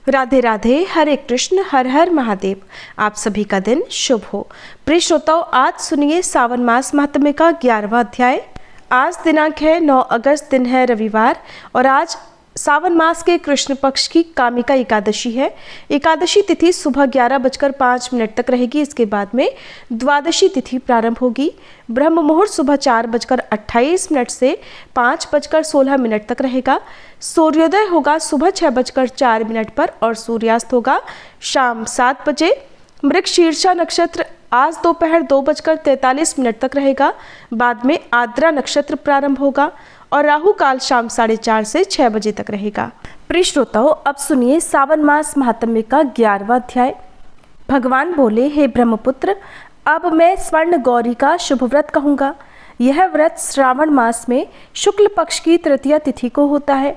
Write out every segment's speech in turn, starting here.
राधे राधे, हरे कृष्ण, हर हर महादेव। आप सभी का दिन शुभ हो। प्रिय श्रोताओं, आज सुनिए सावन मास महात्म्य का 11वां अध्याय। आज दिनांक है 9 अगस्त, दिन है रविवार और आज सावन मास के कृष्ण पक्ष की कामिका एकादशी है। एकादशी तिथि सुबह 11:05 तक रहेगी। इसके बाद में द्वादशी तिथि प्रारंभ होगी। ब्रह्म मुहूर्त सुबह 4:28 से 5:16 तक रहेगा। सूर्योदय होगा सुबह 6:04 पर और सूर्यास्त होगा शाम 7 बजे। मृगशीर्षा नक्षत्र आज दोपहर 2:43 तक रहेगा। बाद में आद्रा नक्षत्र प्रारंभ होगा और राहु काल शाम 4:30 से 6 बजे तक रहेगा। प्रिय श्रोताओं, अब सुनिए सावन मास महात्म्य का 11वां अध्याय। भगवान बोले, हे ब्रह्मपुत्र, अब मैं स्वर्ण गौरी का शुभ व्रत कहूँगा। यह व्रत श्रावण मास में शुक्ल पक्ष की तृतीया तिथि को होता है।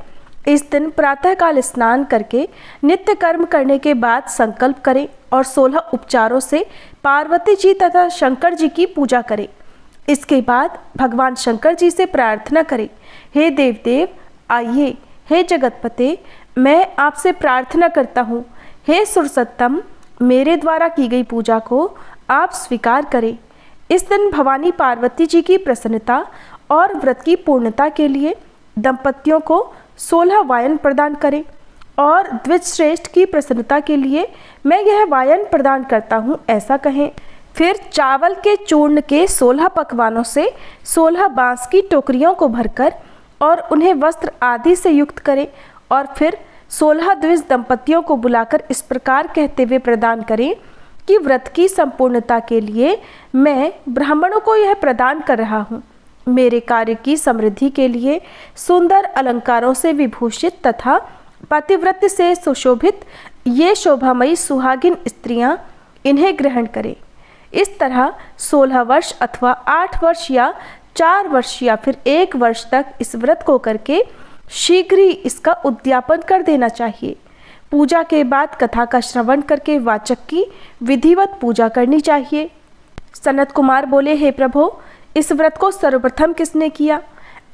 इस दिन प्रातःकाल स्नान करके नित्य कर्म करने के बाद संकल्प करें और 16 उपचारों से पार्वती जी तथा शंकर जी की पूजा करें। इसके बाद भगवान शंकर जी से प्रार्थना करें, हे देवदेव आइए, हे जगतपते मैं आपसे प्रार्थना करता हूँ, हे सुरसत्तम मेरे द्वारा की गई पूजा को आप स्वीकार करें। इस दिन भवानी पार्वती जी की प्रसन्नता और व्रत की पूर्णता के लिए दंपतियों को 16 वायन प्रदान करें और द्विज श्रेष्ठ की प्रसन्नता के लिए मैं यह वायन प्रदान करता हूँ ऐसा कहें। फिर चावल के चूर्ण के 16 पकवानों से 16 बांस की टोकरियों को भरकर और उन्हें वस्त्र आदि से युक्त करें और फिर 16 द्विज दंपतियों को बुलाकर इस प्रकार कहते हुए प्रदान करें कि व्रत की संपूर्णता के लिए मैं ब्राह्मणों को यह प्रदान कर रहा हूँ। मेरे कार्य की समृद्धि के लिए सुंदर अलंकारों से विभूषित तथा पतिव्रत से सुशोभित ये शोभामयी सुहागिन स्त्रियां इन्हें ग्रहण करें। इस तरह 16 वर्ष अथवा 8 वर्ष या 4 वर्ष या फिर 1 वर्ष तक इस व्रत को करके शीघ्र ही इसका उद्यापन कर देना चाहिए। पूजा के बाद कथा का श्रवण करके वाचक की विधिवत पूजा करनी चाहिए। सनत कुमार बोले, हे प्रभु, इस व्रत को सर्वप्रथम किसने किया,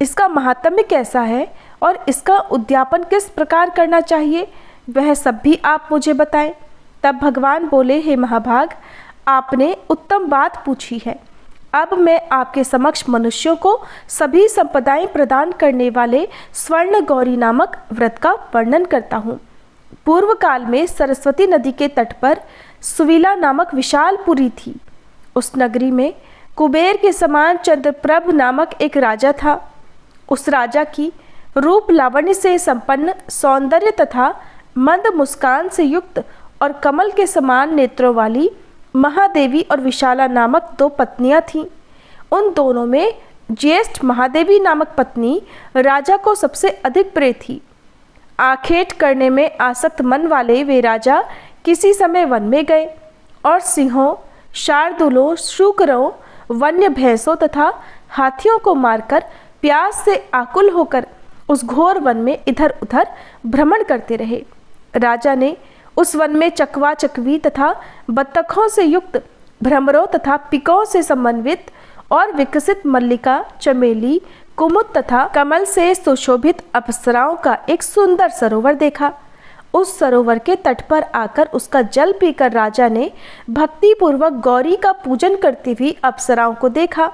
इसका महात्म्य कैसा है और इसका उद्यापन किस प्रकार करना चाहिए, वह सब भी आप मुझे बताएं। तब भगवान बोले, हे महाभाग, आपने उत्तम बात पूछी है। अब मैं आपके समक्ष मनुष्यों को सभी संपदाएं प्रदान करने वाले स्वर्ण गौरी नामक व्रत का वर्णन करता हूँ। पूर्व काल में सरस्वती नदी के तट पर सुविला नामक विशाल पुरी थी। उस नगरी में कुबेर के समान चंद्रप्रभ नामक एक राजा था। उस राजा की रूप लावण्य से संपन्न, सौंदर्य तथा मंद मुस्कान से युक्त और कमल के समान नेत्रों वाली महादेवी और विशाला नामक 2 पत्नियां थीं। उन दोनों में ज्येष्ठ महादेवी नामक पत्नी राजा को सबसे अधिक प्रिय थी। आखेट करने में आसक्त मन वाले वे राजा किसी समय वन में गए और सिंहों, शार्दूलों, शूकरों, वन्य भैंसों तथा हाथियों को मारकर प्यास से आकुल होकर उस घोर वन में इधर उधर भ्रमण करते रहे। राजा ने उस वन में चकवा चकवी तथा बत्तखों से युक्त भ्रमरों तथा पिकों से समन्वित और विकसित मल्लिका, चमेली, कुमुद तथा कमल से सुशोभित अप्सराओं का एक सुंदर सरोवर देखा। उस सरोवर के तट पर आकर उसका जल पीकर राजा ने भक्ति पूर्वक गौरी का पूजन करती हुई अप्सराओं को देखा।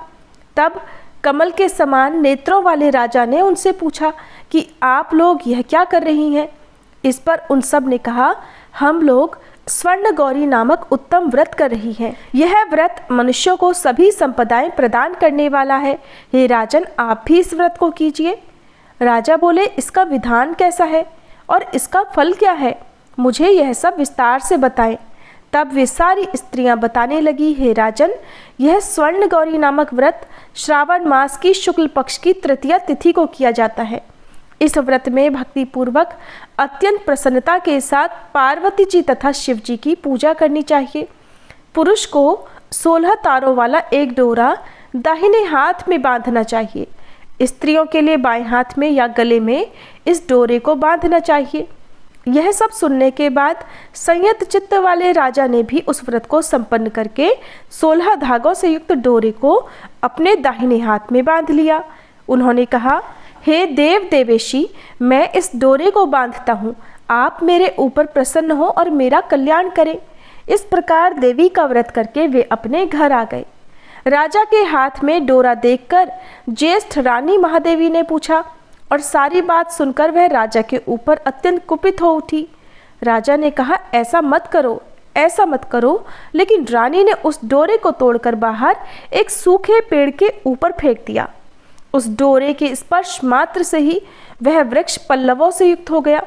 तब कमल के समान नेत्रों वाले राजा ने उनसे पूछा कि आप लोग यह क्या कर रही हैं। इस पर उन सब ने कहा, हम लोग स्वर्ण गौरी नामक उत्तम व्रत कर रही हैं। यह व्रत मनुष्यों को सभी संपदाएं प्रदान करने वाला है। हे राजन, आप भी इस व्रत को कीजिए। राजा बोले, इसका विधान कैसा है और इसका फल क्या है, मुझे यह सब विस्तार से बताएं। तब वे सारी स्त्रियां बताने लगी, हे राजन, यह स्वर्ण गौरी नामक व्रत श्रावण मास की शुक्ल पक्ष की तृतीया तिथि को किया जाता है। इस व्रत में भक्ति पूर्वक अत्यंत प्रसन्नता के साथ पार्वती जी तथा शिव जी की पूजा करनी चाहिए। पुरुष को 16 तारों वाला एक डोरा दाहिने हाथ में बांधना चाहिए। स्त्रियों के लिए बाएं हाथ में या गले में इस डोरे को बांधना चाहिए। यह सब सुनने के बाद संयत चित्त वाले राजा ने भी उस व्रत को संपन्न करके 16 धागों से युक्त डोरे को अपने दाहिने हाथ में बांध लिया। उन्होंने कहा, हे देव देवेशी, मैं इस डोरे को बांधता हूँ, आप मेरे ऊपर प्रसन्न हो और मेरा कल्याण करें। इस प्रकार देवी का व्रत करके वे अपने घर आ गए। राजा के हाथ में डोरा देखकर ज्येष्ठ रानी महादेवी ने पूछा और सारी बात सुनकर वह राजा के ऊपर अत्यंत कुपित हो उठी। राजा ने कहा, ऐसा मत करो, ऐसा मत करो। लेकिन रानी ने उस डोरे को तोड़कर बाहर एक सूखे पेड़ के ऊपर फेंक दिया। उस डोरे के स्पर्श मात्र से ही वह वृक्ष पल्लवों से युक्त हो गया।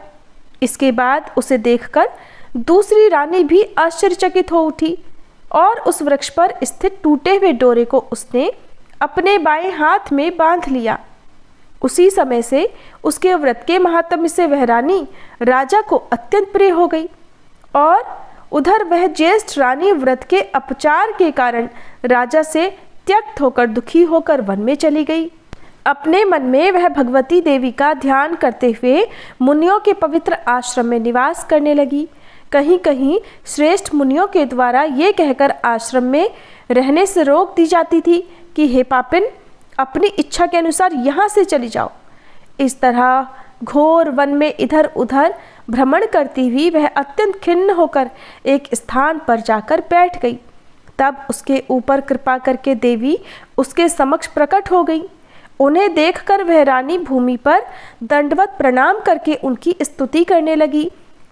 इसके बाद उसे देखकर दूसरी रानी भी आश्चर्यचकित हो उठी और उस वृक्ष पर स्थित टूटे हुए डोरे को उसने अपने बाएं हाथ में बांध लिया। उसी समय से उसके व्रत के महात्म्य से वह रानी राजा को अत्यंत प्रिय हो गई और उधर वह ज्येष्ठ रानी व्रत के अपचार के कारण राजा से त्यक्त होकर दुखी होकर वन में चली गई। अपने मन में वह भगवती देवी का ध्यान करते हुए मुनियों के पवित्र आश्रम में निवास करने लगी। कहीं कहीं श्रेष्ठ मुनियों के द्वारा ये कहकर आश्रम में रहने से रोक दी जाती थी कि हे पापिन, अपनी इच्छा के अनुसार यहाँ से चली जाओ। इस तरह घोर वन में इधर उधर भ्रमण करती हुई वह अत्यंत खिन्न होकर एक स्थान पर जाकर बैठ गई। तब उसके ऊपर कृपा करके देवी उसके समक्ष प्रकट हो गई। उन्हें देखकर वह रानी भूमि पर दंडवत प्रणाम करके उनकी स्तुति करने लगी।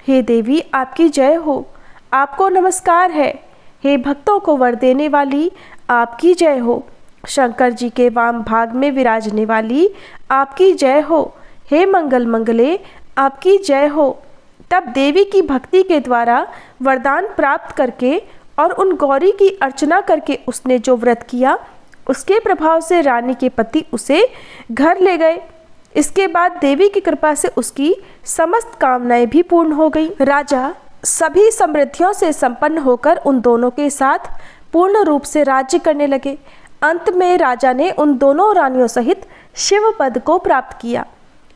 हे देवी, आपकी जय हो, आपको नमस्कार है। हे भक्तों को वर देने वाली, आपकी जय हो। शंकर जी के वाम भाग में विराजने वाली, आपकी जय हो। हे मंगल मंगले, आपकी जय हो। तब देवी की भक्ति के द्वारा वरदान प्राप्त करके और उन गौरी की अर्चना करके उसने जो व्रत किया, उसके प्रभाव से रानी के पति उसे घर ले गए। इसके बाद देवी की कृपा से उसकी समस्त कामनाएं भी पूर्ण हो गई। राजा सभी समृद्धियों से संपन्न होकर उन दोनों के साथ पूर्ण रूप से राज्य करने लगे। अंत में राजा ने उन दोनों रानियों सहित शिव पद को प्राप्त किया।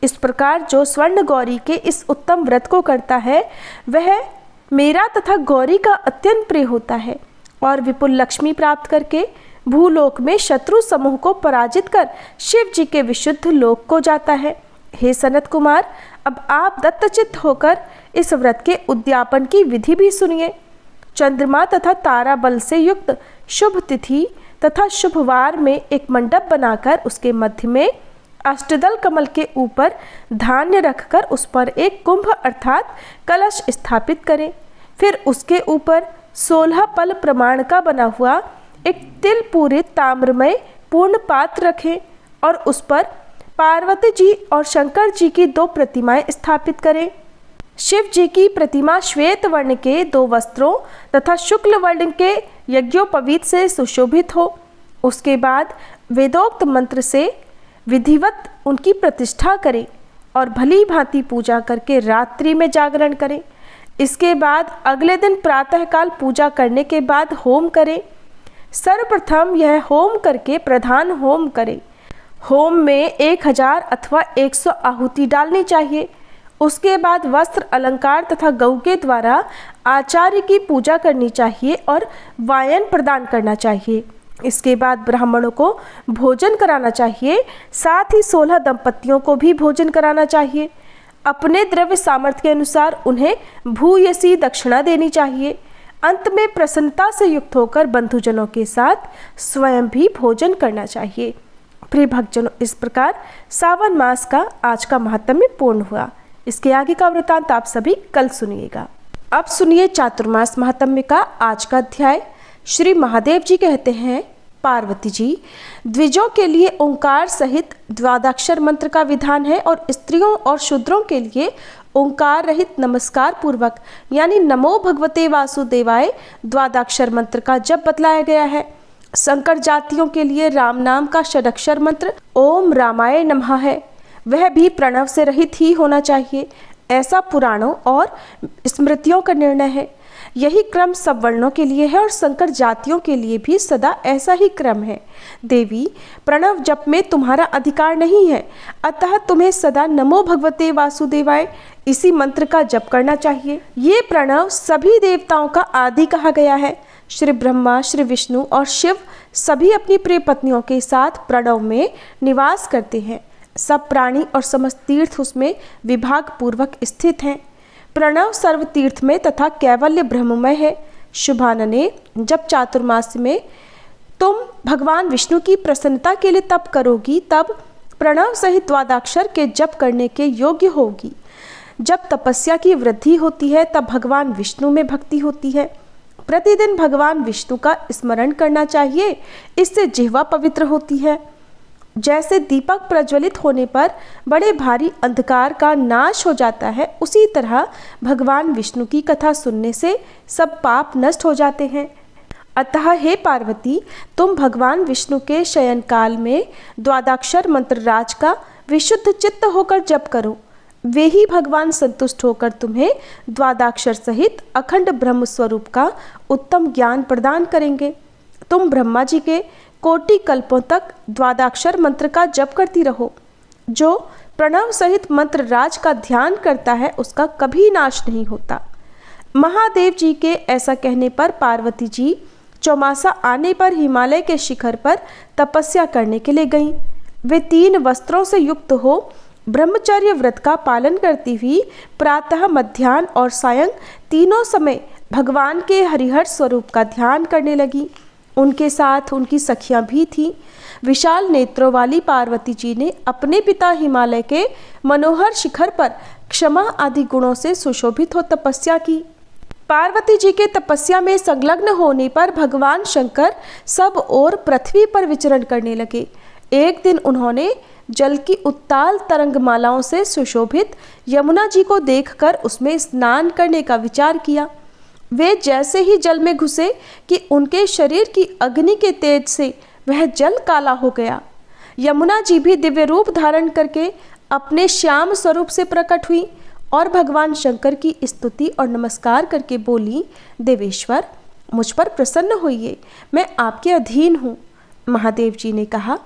इस प्रकार जो स्वर्ण गौरी के इस उत्तम व्रत को करता है वह मेरा तथा गौरी का अत्यंत प्रिय होता है और विपुल लक्ष्मी प्राप्त करके भूलोक में शत्रु समूह को पराजित कर शिव जी के विशुद्ध लोक को जाता है। हे सनत कुमार, अब आप दत्तचित्त होकर इस व्रत के उद्यापन की विधि भी सुनिए। चंद्रमा तथा तारा बल से युक्त शुभ तिथि तथा शुभ वार में एक मंडप बनाकर उसके मध्य में अष्टदल कमल के ऊपर धान्य रखकर उस पर एक कुंभ अर्थात कलश स्थापित करें। फिर उसके ऊपर 16 पल प्रमाण का बना हुआ एक तिल पूरित ताम्रमय पूर्ण पात्र रखें और उस पर पार्वती जी और शंकर जी की 2 प्रतिमाएं स्थापित करें। शिव जी की प्रतिमा श्वेत वर्ण के 2 वस्त्रों तथा शुक्ल वर्ण के यज्ञोपवीत से सुशोभित हो। उसके बाद वेदोक्त मंत्र से विधिवत उनकी प्रतिष्ठा करें और भली भांति पूजा करके रात्रि में जागरण करें। इसके बाद अगले दिन प्रातःकाल पूजा करने के बाद होम करें। सर्वप्रथम यह होम करके प्रधान होम करें। होम में 1000 अथवा 100 आहुति डालनी चाहिए। उसके बाद वस्त्र अलंकार तथा गौ के द्वारा आचार्य की पूजा करनी चाहिए और वायन प्रदान करना चाहिए। इसके बाद ब्राह्मणों को भोजन कराना चाहिए, साथ ही 16 दंपतियों को भी भोजन कराना चाहिए। अपने द्रव्य सामर्थ्य के अनुसार उन्हें भूयसी दक्षिणा देनी चाहिए। अंत में प्रसन्नता से युक्त होकर बंधुजनों के साथ स्वयं भी भोजन करना चाहिए। प्रिय भक्तजनों, इस प्रकार सावन मास का आज का महात्म्य पूर्ण हुआ। इसके आगे का वृतांत आप सभी कल सुनिएगा। अब सुनिए चातुर्मास महात्म्य का आज का अध्याय। श्री महादेव जी कहते हैं, पार्वती जी, द्विजों के लिए ओंकार सहित द्वादक्षर मंत्र का विधान है और स्त्रियों और शूद्रों के लिए ओंकार रहित नमस्कार पूर्वक यानी नमो भगवते वासुदेवाय द्वादक्षर मंत्र का जप बतलाया गया है। संकर जातियों के लिए राम नाम का षडक्षर मंत्र ओम रामाय नमः है, वह भी प्रणव से रहित ही होना चाहिए, ऐसा पुराणों और स्मृतियों का निर्णय है। यही क्रम सब वर्णों के लिए है और संकर जातियों के लिए भी सदा ऐसा ही क्रम है। देवी, प्रणव जप में तुम्हारा अधिकार नहीं है, अतः तुम्हें सदा नमो भगवते वासुदेवाय इसी मंत्र का जप करना चाहिए। ये प्रणव सभी देवताओं का आदि कहा गया है। श्री ब्रह्मा, श्री विष्णु और शिव सभी अपनी प्रिय पत्नियों के साथ प्रणव में निवास करते हैं। सब प्राणी और समस्त तीर्थ उसमें विभाग पूर्वक स्थित हैं। प्रणव सर्व तीर्थ में तथा कैवल्य ब्रह्ममय है। शुभानने, जब चातुर्मास्य में तुम भगवान विष्णु की प्रसन्नता के लिए तप करोगी, तब प्रणव सहित द्वादक्षर के जप करने के योग्य होगी। जब तपस्या की वृद्धि होती है तब भगवान विष्णु में भक्ति होती है। प्रतिदिन भगवान विष्णु का स्मरण करना चाहिए, इससे जिह्वा पवित्र होती है। जैसे दीपक प्रज्वलित होने पर बड़े भारी अंधकार का नाश हो जाता है, उसी तरह भगवान विष्णु की कथा सुनने से सब पाप नष्ट हो जाते हैं। अतः हे पार्वती, तुम भगवान विष्णु के शयन काल में द्वादक्षर मंत्र राज का विशुद्ध चित्त होकर जप करो। वे ही भगवान संतुष्ट होकर तुम्हें द्वादक्षर सहित अखंड ब्रह्म स्वरूप का उत्तम ज्ञान प्रदान करेंगे। तुम ब्रह्मा जी के कोटि कल्पों तक द्वादक्षर मंत्र का जप करती रहो। जो प्रणव सहित मंत्र राज का ध्यान करता है उसका कभी नाश नहीं होता। महादेव जी के ऐसा कहने पर पार्वती जी चौमासा आने पर हिमालय के शिखर पर तपस्या करने के लिए गईं। वे 3 वस्त्रों से युक्त हो ब्रह्मचर्य व्रत का पालन करती हुई प्रातः, मध्याह्न और सायं तीनों समय भगवान के हरिहर स्वरूप का ध्यान करने लगी। उनके साथ उनकी सखियां भी थीं। विशाल नेत्रों वाली पार्वती जी ने अपने पिता हिमालय के मनोहर शिखर पर क्षमा आदि गुणों से सुशोभित हो तपस्या की। पार्वती जी के तपस्या में संलग्न होने पर भगवान शंकर सब ओर पृथ्वी पर विचरण करने लगे। एक दिन उन्होंने जल की उत्ताल तरंगमालाओं से सुशोभित यमुना जी को देखकर उसमें स्नान करने का विचार किया। वे जैसे ही जल में घुसे कि उनके शरीर की अग्नि के तेज से वह जल काला हो गया। यमुना जी भी दिव्य रूप धारण करके अपने श्याम स्वरूप से प्रकट हुई और भगवान शंकर की स्तुति और नमस्कार करके बोली, देवेश्वर, मुझ पर प्रसन्न होइए, मैं आपके अधीन हूँ। महादेव जी ने कहा,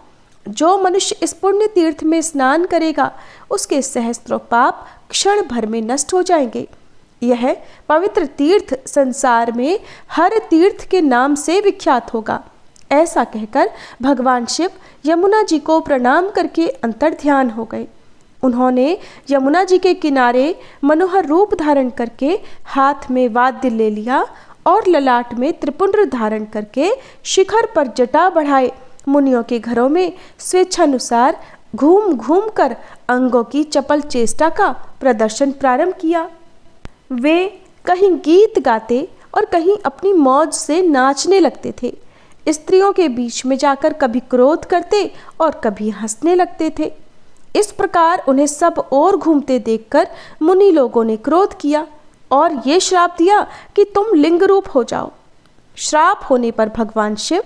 जो मनुष्य इस पुण्य तीर्थ में स्नान करेगा उसके सहस्त्रों पाप क्षण भर में नष्ट हो जाएंगे। यह पवित्र तीर्थ संसार में हर तीर्थ के नाम से विख्यात होगा। ऐसा कहकर भगवान शिव यमुना जी को प्रणाम करके अंतर्ध्यान हो गए। उन्होंने यमुना जी के किनारे मनोहर रूप धारण करके हाथ में वाद्य ले लिया और ललाट में त्रिपुंड धारण करके शिखर पर जटा बढ़ाए मुनियों के घरों में स्वेच्छानुसार घूम घूम कर अंगों की चपल चेष्टा का प्रदर्शन प्रारंभ किया। वे कहीं गीत गाते और कहीं अपनी मौज से नाचने लगते थे। स्त्रियों के बीच में जाकर कभी क्रोध करते और कभी हंसने लगते थे। इस प्रकार उन्हें सब ओर घूमते देखकर मुनि लोगों ने क्रोध किया और ये श्राप दिया कि तुम लिंग रूप हो जाओ। श्राप होने पर भगवान शिव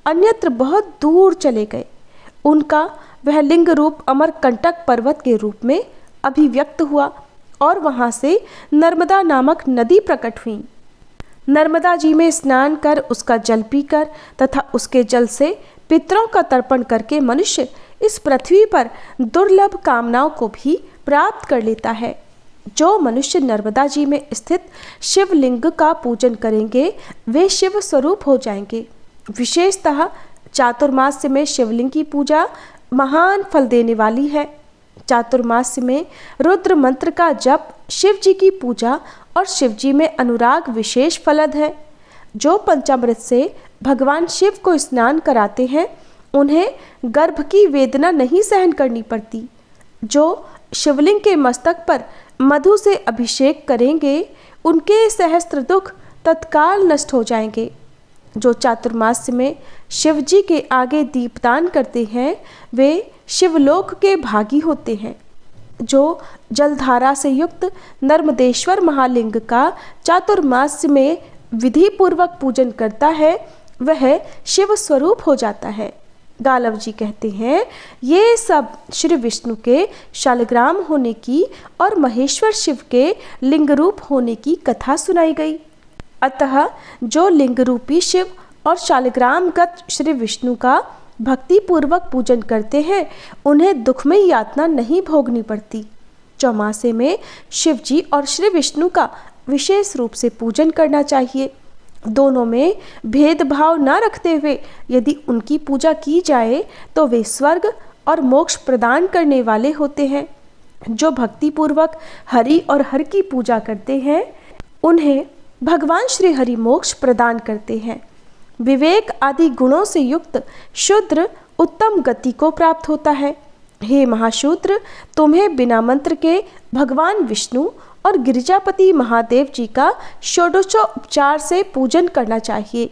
अन्यत्र बहुत दूर चले गए। उनका वह लिंग रूप अमरकंटक पर्वत के रूप में अभिव्यक्त हुआ और वहां से नर्मदा नामक नदी प्रकट हुई। नर्मदा जी में स्नान कर उसका जल पीकर तथा उसके जल से पितरों का तर्पण करके मनुष्य इस पृथ्वी पर दुर्लभ कामनाओं को भी प्राप्त कर लेता है। जो मनुष्य नर्मदा जी में स्थित शिवलिंग का पूजन करेंगे वे शिव स्वरूप हो जाएंगे। विशेषतः चातुर्मास्य में शिवलिंग की पूजा महान फल देने वाली है। चातुर्मास्य में रुद्र मंत्र का जप, शिव जी की पूजा और शिव जी में अनुराग विशेष फलद है। जो पंचामृत से भगवान शिव को स्नान कराते हैं उन्हें गर्भ की वेदना नहीं सहन करनी पड़ती। जो शिवलिंग के मस्तक पर मधु से अभिषेक करेंगे उनके सहस्त्र दुख तत्काल नष्ट हो जाएंगे। जो चातुर्मास्य में शिव जी के आगे दीपदान करते हैं वे शिवलोक के भागी होते हैं। जो जलधारा से युक्त नर्मदेश्वर महालिंग का चातुर्मास्य में विधि पूर्वक पूजन करता है वह शिव स्वरूप हो जाता है। गालव जी कहते हैं, ये सब श्री विष्णु के शालिग्राम होने की और महेश्वर शिव के लिंग रूप होने की कथा सुनाई गई। अतः जो लिंग रूपी शिव और शालिग्रामगत श्री विष्णु का भक्ति पूर्वक पूजन करते हैं उन्हें दुखमयी यातना नहीं भोगनी पड़ती। चौमासे में शिव जी और श्री विष्णु का विशेष रूप से पूजन करना चाहिए। दोनों में भेदभाव न रखते हुए यदि उनकी पूजा की जाए तो वे स्वर्ग और मोक्ष प्रदान करने वाले होते हैं। जो भक्ति पूर्वक हरि और हर की पूजा करते हैं उन्हें भगवान श्री हरि मोक्ष प्रदान करते हैं। विवेक आदि गुणों से युक्त शूद्र उत्तम गति को प्राप्त होता है। हे महाशूद्र, तुम्हें बिना मंत्र के भगवान विष्णु और गिरिजापति महादेव जी का षोडशोपचार से पूजन करना चाहिए।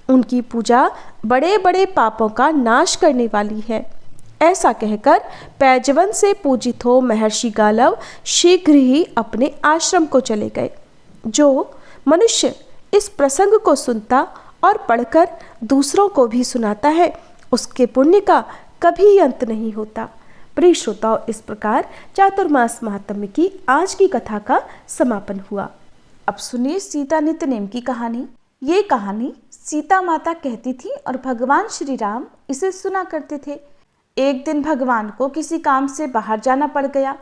उनकी पूजा बड़े बड़े पापों का नाश करने वाली है। ऐसा कहकर पैजवन से पूजित हो महर्षि गालव शीघ्र ही अपने आश्रम को चले गए। जो मनुष्य इस प्रसंग को सुनता और पढ़कर दूसरों को भी सुनाता है उसके पुण्य का कभी अंत नहीं होता। प्रिय श्रोताओं, इस प्रकार चातुर्मास महात्म्य की आज की कथा का समापन हुआ। अब सुनिए सीता नित्यनेम की कहानी। ये कहानी सीता माता कहती थी और भगवान श्री राम इसे सुना करते थे। एक दिन भगवान को किसी काम से बाहर जाना पड़ गया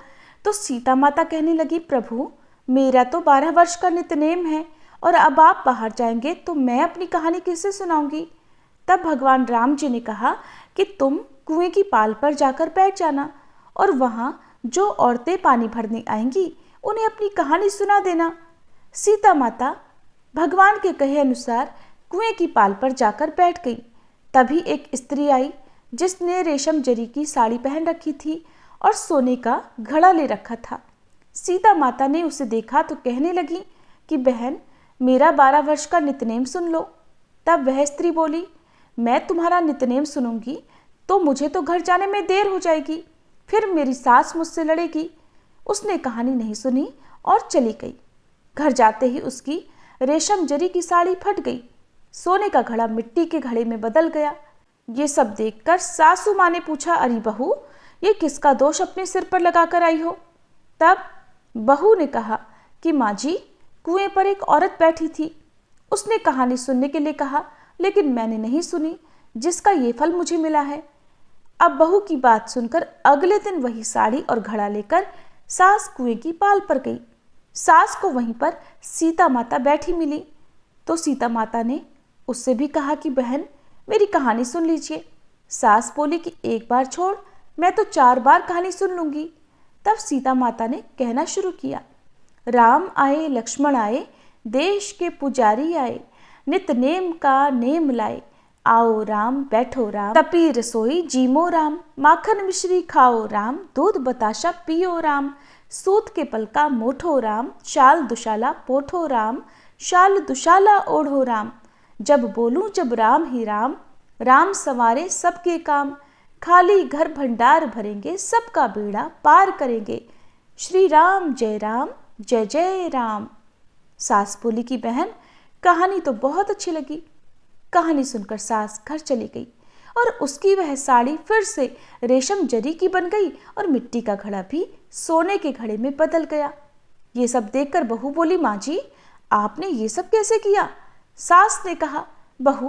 तो सीता माता कहने लगी, प्रभु मेरा तो 12 वर्ष का नित्यनेम है और अब आप बाहर जाएंगे तो मैं अपनी कहानी किसे सुनाऊंगी। तब भगवान राम जी ने कहा कि तुम कुएं की पाल पर जाकर बैठ जाना और वहाँ जो औरतें पानी भरने आएंगी उन्हें अपनी कहानी सुना देना। सीता माता भगवान के कहे अनुसार कुएं की पाल पर जाकर बैठ गई। तभी एक स्त्री आई जिसने रेशम जरी की साड़ी पहन रखी थी और सोने का घड़ा ले रखा था। सीता माता ने उसे देखा तो कहने लगी कि बहन, मेरा 12 वर्ष का नित्यनेम सुन लो। तब वह स्त्री बोली, मैं तुम्हारा नित्यनेम सुनूंगी तो मुझे तो घर जाने में देर हो जाएगी, फिर मेरी सास मुझसे लड़ेगी। उसने कहानी नहीं सुनी और चली गई। घर जाते ही उसकी रेशम जरी की साड़ी फट गई, सोने का घड़ा मिट्टी के घड़े में बदल गया। ये सब देखकर सासू माँ ने पूछा, अरे बहू, ये किसका दोष अपने सिर पर लगाकर आई हो? तब बहू ने कहा कि माँ जी, कुएं पर एक औरत बैठी थी। उसने कहानी सुनने के लिए कहा लेकिन मैंने नहीं सुनी, जिसका ये फल मुझे मिला है। अब बहू की बात सुनकर अगले दिन वही साड़ी और घड़ा लेकर सास कुएं की पाल पर गई। सास को वहीं पर सीता माता बैठी मिली तो सीता माता ने उससे भी कहा कि बहन, मेरी कहानी सुन लीजिए। सास बोली कि एक बार छोड़, मैं तो 4 बार कहानी सुन लूंगी। तब सीता माता ने कहना शुरू किया, राम आए लक्ष्मण आए, देश के पुजारी आए, नित नेम का नेम लाए, आओ राम बैठो राम, तपी रसोई जीमो राम, माखन मिश्री खाओ राम, दूध बताशा पियो राम, सूत के पल का मोठो राम, शाल दुशाला पोठो राम, शाल दुशाला ओढ़ो राम, जब बोलूं जब राम ही राम, राम सवारे सबके काम, खाली घर भंडार भरेंगे, सबका बेड़ा पार करेंगे, श्री राम जय जय राम। सास बोली कि बहन, कहानी तो बहुत अच्छी लगी। कहानी सुनकर सास घर चली गई और उसकी वह साड़ी फिर से रेशम जरी की बन गई और मिट्टी का घड़ा भी सोने के घड़े में बदल गया। ये सब देखकर बहू बोली, माँ जी, आपने ये सब कैसे किया? सास ने कहा, बहू,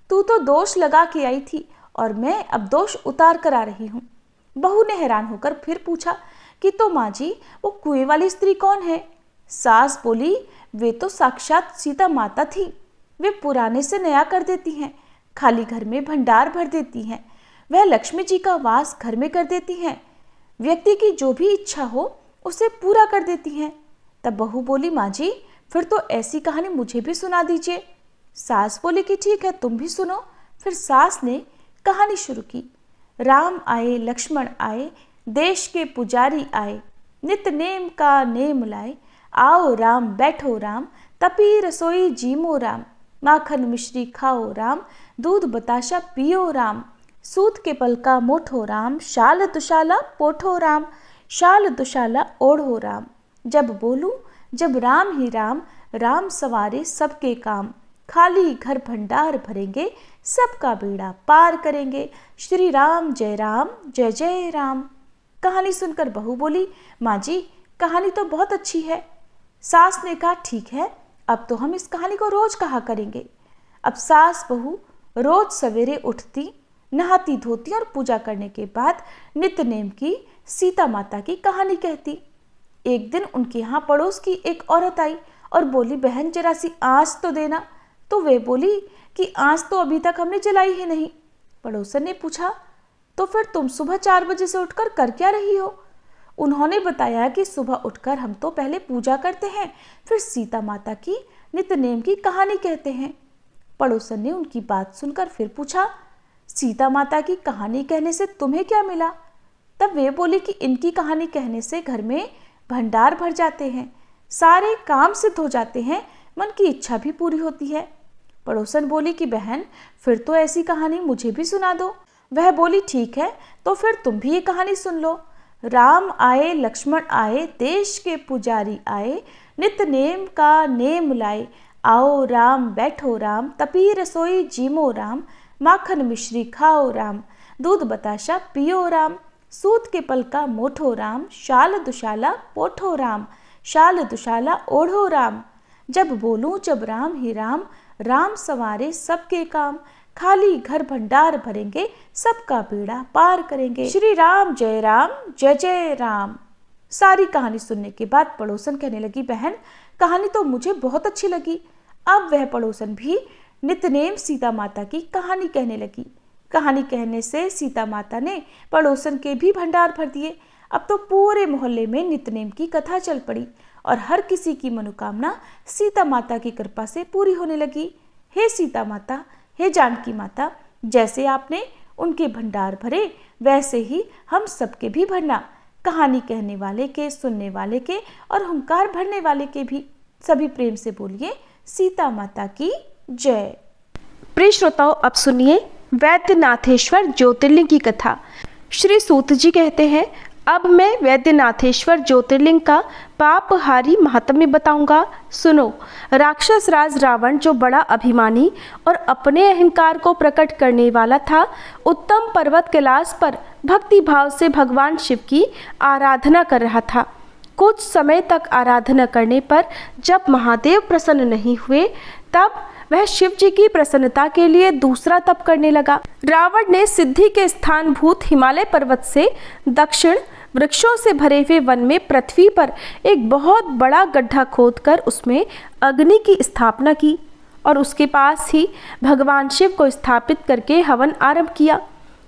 तू तो दोष लगा के आई थी और मैं अब दोष उतार कर आ रही हूँ। बहू ने हैरान होकर फिर पूछा कि तो माँ जी, वो कुएं वाली स्त्री कौन है? सास बोली, वे तो साक्षात सीता माता थी। वे पुराने से नया कर देती हैं, खाली घर में भंडार भर देती हैं, वह लक्ष्मी जी का वास घर में कर देती हैं, व्यक्ति की जो भी इच्छा हो उसे पूरा कर देती हैं। तब बहू बोली, माँ जी, फिर तो ऐसी कहानी मुझे भी सुना दीजिए। सास बोली कि ठीक है, तुम भी सुनो। फिर सास ने कहानी शुरू की, राम आए लक्ष्मण आए, देश के पुजारी आए, नित नेम का नेम लाए, आओ राम बैठो राम, तपी रसोई जीमो राम, माखन मिश्री खाओ राम, दूध बताशा पियो राम, सूत के पल का मोठो राम, शाल दुशाला पोठो राम, शाल दुशाला ओढ़ो राम, जब बोलूं जब राम ही राम, राम सवारे सबके काम, खाली घर भंडार भरेंगे, सबका बेड़ा पार करेंगे, श्री राम जय जय राम। कहानी सुनकर बहू बोली, माँ जी, कहानी तो बहुत अच्छी है। सास ने कहा, ठीक है, अब तो हम इस कहानी को रोज कहा करेंगे। अब सास बहू रोज सवेरे उठती, नहाती धोती और पूजा करने के बाद नित्य नेम की सीता माता की कहानी कहती। एक दिन उनके यहाँ पड़ोस की एक औरत आई और बोली, बहन जरा सी आँच तो देना। तो वे बोली कि आँच तो अभी तक हमने जलाई ही नहीं। पड़ोसन ने पूछा, तो फिर तुम सुबह 4 बजे से उठकर कर क्या रही हो? उन्होंने बताया कि सुबह उठकर हम तो पहले पूजा करते हैं, फिर सीता माता की नित्य नेम की कहानी कहते हैं। पड़ोसन ने उनकी बात सुनकर फिर पूछा, सीता माता की कहानी कहने से तुम्हें क्या मिला? तब वे बोली कि इनकी कहानी कहने से घर में भंडार भर जाते हैं, सारे काम सिद्ध हो जाते हैं, मन की इच्छा भी पूरी होती है। पड़ोसन बोली कि बहन, फिर तो ऐसी कहानी मुझे भी सुना दो। वह बोली, ठीक है, तो फिर तुम भी ये कहानी सुन लो। राम आए, लक्ष्मण आए, देश के पुजारी आए, नित्य नेम का नेम लाए। आओ राम, बैठो राम, तपी रसोई जीमो राम, माखन मिश्री खाओ राम, दूध बताशा पियो राम, सूत के पल का मोठो राम, शाल दुशाला पोठो राम, शाल दुशाला ओढ़ो राम। जब बोलूं जब राम ही राम, राम सवारे सबके काम, खाली घर भंडार भरेंगे, सबका बेड़ा पार करेंगे। श्री राम जय राम, जय जय राम। सारी कहानी सुनने के बाद पड़ोसन कहने लगी, बहन कहानी तो मुझे बहुत अच्छी लगी। अब वह पड़ोसन भी नित्यनेम सीता माता की कहानी कहने लगी। कहानी कहने से सीता माता ने पड़ोसन के भी भंडार भर दिए। अब तो पूरे मोहल्ले में नित्यनेम की कथा चल पड़ी और हर किसी की मनोकामना सीता माता की कृपा से पूरी होने लगी। हे सीता माता, हे जानकी माता, जैसे आपने उनके भंडार भरे वैसे ही हम सबके भी भरना। कहानी कहने वाले के, सुनने वाले के और हुंकार भरने वाले के भी। सभी प्रेम से बोलिए, सीता माता की जय। प्रिय श्रोताओं, अब सुनिए वैद्यनाथेश्वर ज्योतिर्लिंग की कथा। श्री सूत जी कहते हैं, अब मैं वैद्यनाथेश्वर ज्योतिर्लिंग का पापहारी महात्म्य बताऊंगा। सुनो। राक्षस राज रावण, जो बड़ा अभिमानी और अपने अहंकार को प्रकट करने वाला था, उत्तम पर्वत कैलाश पर भक्ति भाव से भगवान शिव की आराधना कर रहा था। कुछ समय तक आराधना करने पर जब महादेव प्रसन्न नहीं हुए, तब वह शिव जी की प्रसन्नता के लिए दूसरा तप करने लगा। रावण ने सिद्धि के स्थान भूत हिमालय पर्वत से दक्षिण वृक्षों से भरे हुए वन में पृथ्वी पर एक बहुत बड़ा गड्ढा खोदकर उसमें अग्नि की स्थापना की और उसके पास ही भगवान शिव को स्थापित करके हवन आरंभ किया।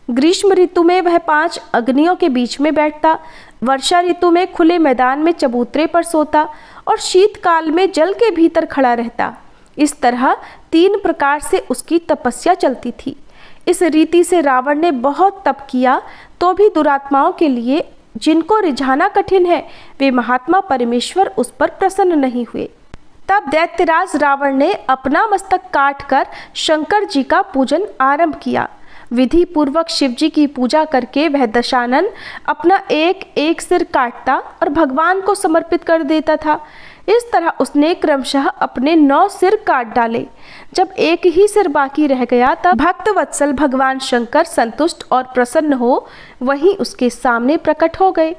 ग्रीष्म ऋतु में वह 5 अग्नियों के बीच में बैठता, वर्षा ऋतु में खुले मैदान में चबूतरे पर सोता और शीतकाल में जल के भीतर खड़ा रहता। इस तरह 3 प्रकार से उसकी तपस्या चलती थी। इस रीति से रावण ने बहुत तप किया तो भी दुरात्माओं के लिए, जिनको रिझाना कठिन है, वे महात्मा परमेश्वर उस पर प्रसन्न नहीं हुए। तब दैत्यराज रावण ने अपना मस्तक काटकर शंकर जी का पूजन आरंभ किया। विधि पूर्वक शिव जी की पूजा करके वह दशानन अपना एक एक सिर काटता और भगवान को समर्पित कर देता था। इस तरह उसने क्रमशः अपने 9 सिर काट डाले। जब एक ही सिर बाकी रह गया, तब भक्त वत्सल भगवान शंकर संतुष्ट और प्रसन्न हो वहीं उसके सामने प्रकट हो गए।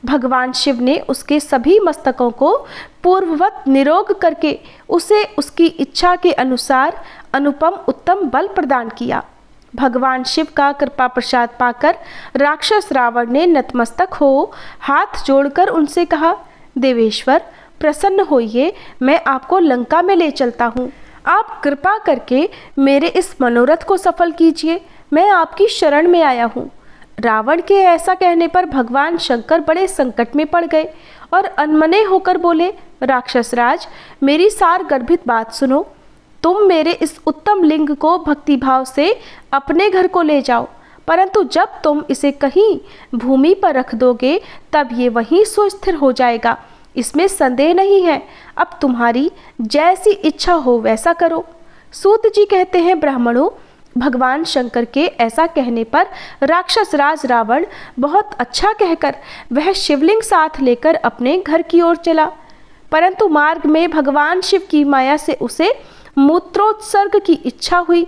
भगवान शिव ने उसके सभी मस्तकों को पूर्ववत निरोग करके उसे उसकी इच्छा के अनुसार अनुपम उत्तम बल प्रदान किया। भगवान शिव का कृपा प्रसाद पाकर राक्षस रावण ने नतमस्तक हो हाथ जोड़कर उनसे कहा, देवेश्वर प्रसन्न होइए, मैं आपको लंका में ले चलता हूँ। आप कृपा करके मेरे इस मनोरथ को सफल कीजिए, मैं आपकी शरण में आया हूँ। रावण के ऐसा कहने पर भगवान शंकर बड़े संकट में पड़ गए और अनमने होकर बोले, राक्षस राज, मेरी सार गर्भित बात सुनो। तुम मेरे इस उत्तम लिंग को भक्तिभाव से अपने घर को ले जाओ, परंतु जब तुम इसे कहीं भूमि पर रख दोगे तब ये वहीं सुस्थिर हो जाएगा, इसमें संदेह नहीं है। अब तुम्हारी जैसी इच्छा हो वैसा करो। सूत जी कहते हैं, ब्राह्मणों, भगवान शंकर के ऐसा कहने पर राक्षस राज रावण बहुत अच्छा कहकर वह शिवलिंग साथ लेकर अपने घर की ओर चला, परंतु मार्ग में भगवान शिव की माया से उसे मूत्रोत्सर्ग की इच्छा हुई।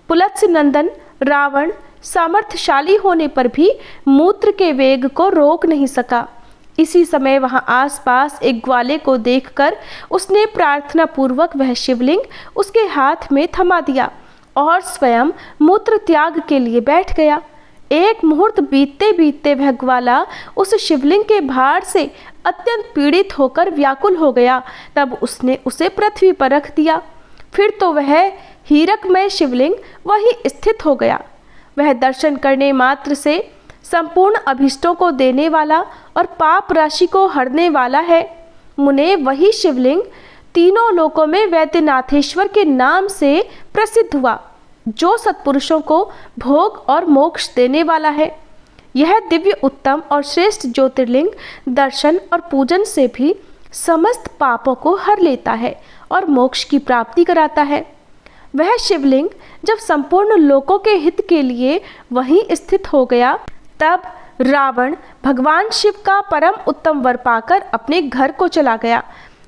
पुलत्स नंदन रावण सामर्थ्यशाली होने पर भी मूत्र के वेग को रोक नहीं सका। इसी समय वहां आसपास एक ग्वाले को देखकर उसने प्रार्थना पूर्वक वह शिवलिंग उसके हाथ में थमा दिया और स्वयं मूत्र त्याग के लिए बैठ गया। एक मुहूर्त बीतते बीतते वह ग्वाला उस शिवलिंग के भार से अत्यंत पीड़ित होकर व्याकुल हो गया। तब उसने उसे पृथ्वी पर रख दिया। फिर तो वह हीरकमय शिवलिंग वहीं स्थित हो गया। वह दर्शन करने मात्र से संपूर्ण अभीष्टों को देने वाला और पाप राशि को हरने वाला है। मुने वही शिवलिंग तीनों लोकों में वैद्यनाथेश्वर के नाम से प्रसिद्ध हुआ, जो सत्पुरुषों को भोग और मोक्ष देने वाला है। यह दिव्य उत्तम और श्रेष्ठ ज्योतिर्लिंग दर्शन और पूजन से भी समस्त पापों को हर लेता है और मोक्ष की प्राप्ति कराता है। वह शिवलिंग जब संपूर्ण लोकों के हित के लिए वहीं स्थित हो गया, तब रावण भगवान शिव का परम उत्तम वर पाकर अपने घर को चला गया।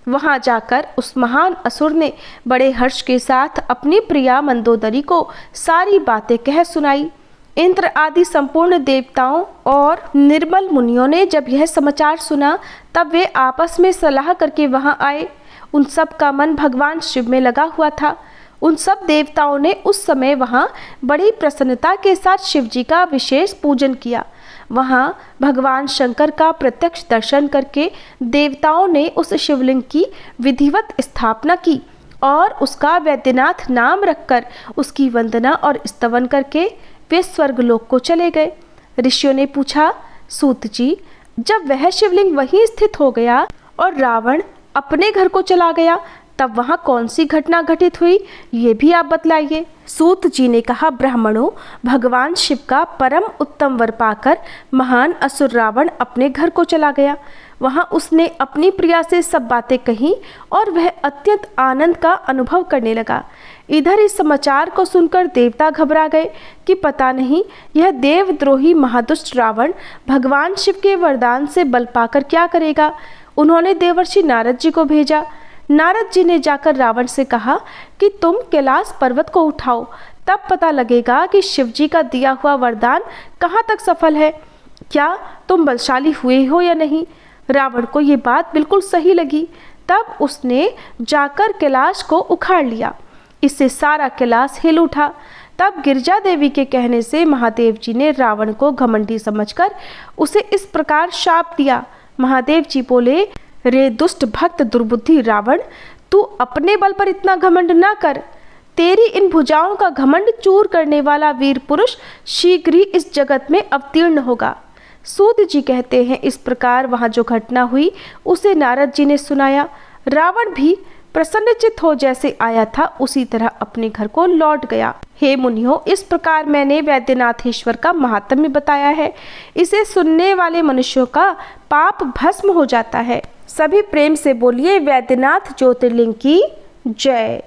वहां जाकर उस महान असुर ने बड़े हर्ष के साथ अपनी प्रिया मंदोदरी को सारी बातें कह सुनाई। इंद्र आदि संपूर्ण देवताओं और निर्मल मुनियों ने जब यह समाचार सुना, तब वे आपस में सलाह करके वहां आए। उन सब का मन भगवान शिव में लगा हुआ था। उन सब देवताओं ने उस समय वहां बड़ी प्रसन्नता के साथ शिव जी का विशेष पूजन किया। वहां भगवान शंकर का प्रत्यक्ष दर्शन करके देवताओं ने उस शिवलिंग की विधिवत स्थापना की और उसका वैद्यनाथ नाम रखकर उसकी वंदना और स्तवन करके वे स्वर्गलोक को चले गए। ऋषियों ने पूछा, सूत जी, जब वह शिवलिंग वहीं स्थित हो गया और रावण अपने घर को चला गया, तब वहां कौन सी घटना घटित हुई, ये भी आप बतलाइए। सूत जी ने कहा, ब्राह्मणों, भगवान शिव का परम उत्तम वर पाकर महान असुर रावण अपने घर को चला गया। वहां उसने अपनी प्रिया से सब बातें कही और वह अत्यंत आनंद का अनुभव करने लगा। इधर इस समाचार को सुनकर देवता घबरा गए कि पता नहीं यह देवद्रोही महादुष्ट रावण भगवान शिव के वरदान से बल पाकर क्या करेगा। उन्होंने देवर्षि नारद जी को भेजा। नारद जी ने जाकर रावण से कहा कि तुम कैलाश पर्वत को उठाओ, तब पता लगेगा कि शिव जी का दिया हुआ वरदान कहाँ तक सफल है, क्या तुम बलशाली हुए हो या नहीं। रावण को ये बात बिल्कुल सही लगी। तब उसने जाकर कैलाश को उखाड़ लिया। इससे सारा कैलाश हिल उठा। तब गिरजा देवी के कहने से महादेव जी ने रावण को घमंडी समझकर उसे इस प्रकार शाप दिया। महादेव जी बोले, रे दुष्ट भक्त दुर्बुद्धि रावण, तू अपने बल पर इतना घमंड ना कर। तेरी इन भुजाओं का घमंड चूर करने वाला वीर पुरुष शीघ्र ही इस जगत में अवतीर्ण होगा। सूत जी कहते हैं, इस प्रकार वहां जो घटना हुई उसे नारद जी ने सुनाया। रावण भी प्रसन्नचित्त हो जैसे आया था उसी तरह अपने घर को लौट गया। हे मुनियों, इस प्रकार मैंने वैद्यनाथेश्वर का महात्म्य बताया है। इसे सुनने वाले मनुष्यों का पाप भस्म हो जाता है। सभी प्रेम से बोलिए, वैद्यनाथ ज्योतिर्लिंग की जय।